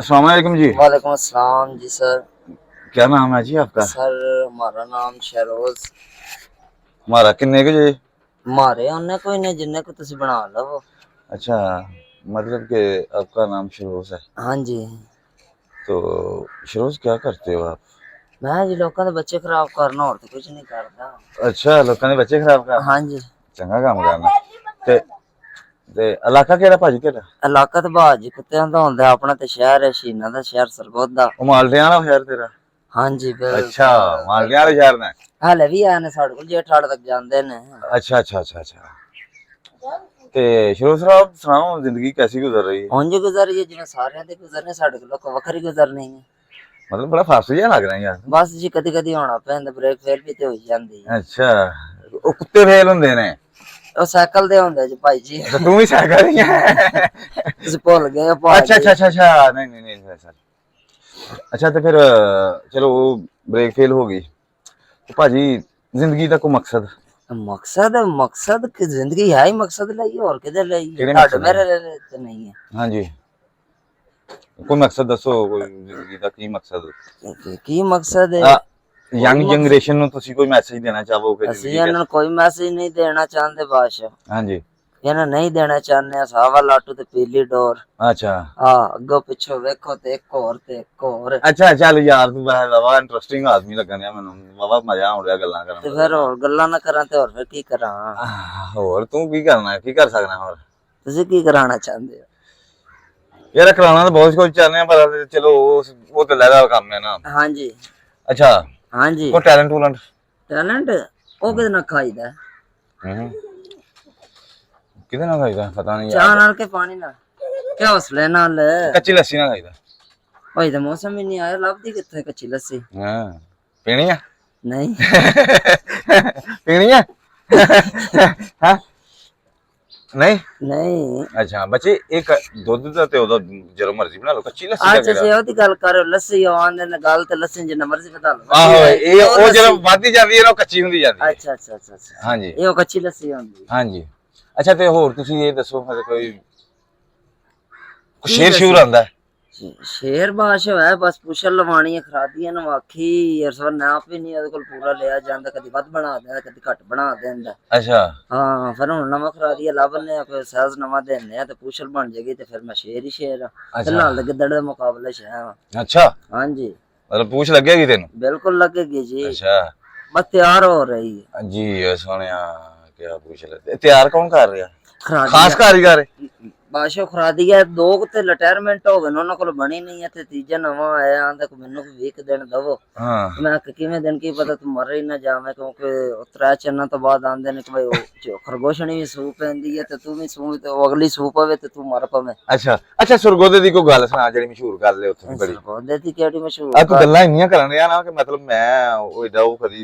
अस्सलाम वालेकुम जी। वालेकुम अस्सलाम जी सर। क्या नाम है जी आपका? सर हमारा नाम शहरोज। हमारा किन्ने के जी? मारे उन्हें कोई नहीं जिन्ने को तुसी बना लो। अच्छा, मतलब कि आपका नाम शरोज है। हाँ जी। तो शरोज क्या करते हो आप? मैं जी लोगों के बच्चे खराब करना और तो कुछ नहीं करता। अच्छा, लोगों ने बच्चे खराब करना। हाँ जी। चंगा काम करना। ते इलाका केड़ा भाजी तेरा? इलाका तो बाजी कुत्तियां दा होंदा अपना ते शहर है शीना दा शहर सरगोदा। वो मालटियां वाला शहर तेरा? हाँ जी अच्छा, बिल्कुल मालटियां वाले बिल्कुल। शहर ने। हाले भी आए ने साढ़े कोल जेठाड़ तक जांदे ने। अच्छा अच्छा अच्छा अच्छा। ते शरोज साहब सुनाओ, जिंदगी कैसी गुजर रही है? उंज गुजरी है जिवें सारियां दे गुजरने साढ़े कोल वखरी गुजरनी है। मतलब बड़ा फास्ट जिहा लग रहा है यार। बस जी कदी कदी होना पैंदा ब्रेक फेल भी ते हो जांदी है। अच्छा, वो कुत्ते फेल हुंदे ने। ਉਹ ਸਾਈਕਲ ਦੇ ਹੁੰਦੇ ਜੀ ਭਾਈ ਜੀ। अच्छा, तू भी साइकिल ही है? ਤੁਸੀਂ ਭੁੱਲ ਗਏ ਹੋ अच्छा ਭਾਜੀ। अच्छा अच्छा अच्छा, नहीं नहीं नहीं सर। अच्छा तो फिर चलो वो ब्रेक फेल हो गई तो भाजी जिंदगी का कोई मकसद? मकसद मकसद की जिंदगी है ही मकसद ਲਈ और किधर ਲਈ है केड़े ਤੁਹਾਡੇ मकसद ਮੇਰੇ है? ਲਈ ਤੇ ਨਹੀਂ ਹੈ। हाँ जी, कोई मकसद दसो, कोई जिंदगी का की मकसद? ਕੀ ਮਕਸਦ ਹੈ? यंग जनरेशन ਨੂੰ ਤੁਸੀਂ ਕੋਈ ਮੈਸੇਜ ਦੇਣਾ ਚਾਹੋ ਕਿ ਅਸੀਂ ਜ਼ਿੰਦਗੀ ਇਹਨਾਂ ਨੂੰ कैसी? ਕੋਈ ਮੈਸੇਜ ਨਹੀਂ ਦੇਣਾ ਚਾਹੁੰਦੇ ਬਾਦਸ਼ਾਹ। हाँ जी। ਇਹਨਾਂ ਨਹੀਂ ਦੇਣਾ ਚਾਹੁੰਦੇ ਸਾਵਾ ਲਾਟੂ ਤੇ ਪੀਲੀ ਡੋਰ। अच्छा ਆ ਅੱਗੋਂ ਪਿੱਛੋਂ ਵੇਖੋ ਤੇ ਇੱਕ ਹੋਰ ਤੇ ਇੱਕ ਹੋਰ। अच्छा, चल यार तू बाबा इंटरेस्टिंग आदमी लगन दिया ਮੈਨੂੰ ਬਾਬਾ ਮਜ਼ਾ ਆਉਣ ਰਿਹਾ ਗੱਲਾਂ ਕਰਨ ਤੇ ਦਾ। ਫਿਰ ਹੋਰ ਗੱਲਾਂ ਨਾ ਕਰਾਂ ਤੇ ਹੋਰ ਫਿਰ ਕੀ ਕਰਾਂ? ਹੋਰ ਤੂੰ ਕੀ ਕਰਨਾ, ਕੀ ਕਰ ਸਕਦਾ ਹੋਰ? ਤੁਸੀਂ ਕੀ ਕਰਾਉਣਾ ਚਾਹੁੰਦੇ ਹੋ? यार कराना तो बहुत कुछ चाहते हैं पर चलो वो तो लहरा काम है ना। ਹਾਂਜੀ अच्छा, ਹਾਂਜੀ। कोई टैलेंट टूलेंट? ਟੈਲੈਂਟ ਉਹ ਕਿਹਦੇ ਨਾਲ ਖਾਈਦਾ? किधर ना खाईदा पता नहीं ਚਾਹ यार। ਨਾਲ ਕੇ ਪਾਣੀ ਨਾਲ ਕਿ ਹੌਸਲੇ ਨਾਲ? कच्ची लस्सी ना खाईदा। ਭਾਈ ਦਾ ਮੌਸਮ ਹੀ ਨਹੀਂ ਆਇਆ ਲੱਭਦੀ ਕਿੱਥੇ ਕੱਚੀ ਲੱਸੀ? हां, पीनी है? ਨਹੀਂ पीनी है? हां, नहीं। ਨਹੀਂ। अच्छा बच्चे, एक दूध दा ते ओदा जरो मर्जी बना लो, कच्ची लस्सी ਅੱਛਾ का ਜੀ ਉਹਦੀ ਗੱਲ ਕਰੋ ਲੱਸੀ ਆਉਂਦੇ ਨੇ ਗੱਲ ਤੇ ਲੱਸੀ ਜਿੰਨਾ ਮਰਜ਼ੀ ਬਤਾ ਲਓ। आहो ये ओ जरो वादी जांदी है ना कच्ची हुंदी जांदी है। ਅੱਛਾ ਅੱਛਾ ਅੱਛਾ ਅੱਛਾ। हां जी ਇਹ ਉਹ ਕੱਚੀ ਲੱਸੀ ਹੁੰਦੀ। हां जी। अच्छा ते होर तुसी ये दसो मतलब कोई ਕੀ शेर शूर ਦੱਸੋ? आंदा है? ਸ਼ੇਰ ਬਾਦਸ਼ਾਹ ਹੈ ਬਸ ਪੁੱਛਣ ਲਵਾਣੀ ਹੈ ਖਰਾਦੀਆਂ ਨੂੰ ਆਖੀ ਯਾਰ ਸਵਰ ਨਾਪ ਵੀ ਨਹੀਂ ਉਹਦੇ ਕੋਲ ਪੂਰਾ ਲਿਆ ਜਾਂਦਾ ਕਦੀ ਵੱਧ ਬਣਾ ਦਿੰਦਾ ਕਦੀ ਘੱਟ ਬਣਾ ਦਿੰਦਾ। अच्छा ਹਾਂ ਫਿਰ ਹੁਣ ਨਵਾਂ ਖਰਾਦੀਆ ਲੱਭਨੇ ਆ ਕੋਈ ਸਾਜ਼ ਨਵਾਂ ਦੇਣੇ ਆ ਤੇ ਪੁੱਛਲ ਬਣ ਜਾਏਗੀ ਤੇ ਫਿਰ ਮੈਂ ਸ਼ੇਰ ਹੀ ਸ਼ੇਰ ਆ। ਫਿਲਹਾਲ ਤੇ ਗਿੱਦੜ ਦੇ ਮੁਕਾਬਲੇ ਚ ਹੈ। अच्छा, ਹਾਂਜੀ मतलब पूछ लगेगी तेन? बिल्कुल लगेगी जी। अच्छा बस तैयार हो रही है। जी सोनिया, क्या पूछ लेते तैयार कौन कर रहा? खास खरादिया कारीगर? बादशाह खरादिया दो ते रिटायरमेंट हो गए उन्होंने को बनी नहीं है ते तीजा नवा आया आंदा को मेनू भी 20 दिन दवो। हाँ मैं किवें दिन की पता तू मर ही ना जावे क्योंकि त्रै चन्ना तो बाद आंदे ने कि भाई जो खरगोशनी भी सूप पैंदी है ते तू भी सूप ते अगली सूप पवे ते तू मर पवे। अच्छा अच्छा, सुरगोदे दी कोई गल सुना जेड़ी मशहूर गल है उत्थे दी बड़ी। सरगोदे दी केड़ी मशहूर आ तू गल्लां इन्नियां करन रहा ना कि मतलब मैं ओ एडा ओ कदी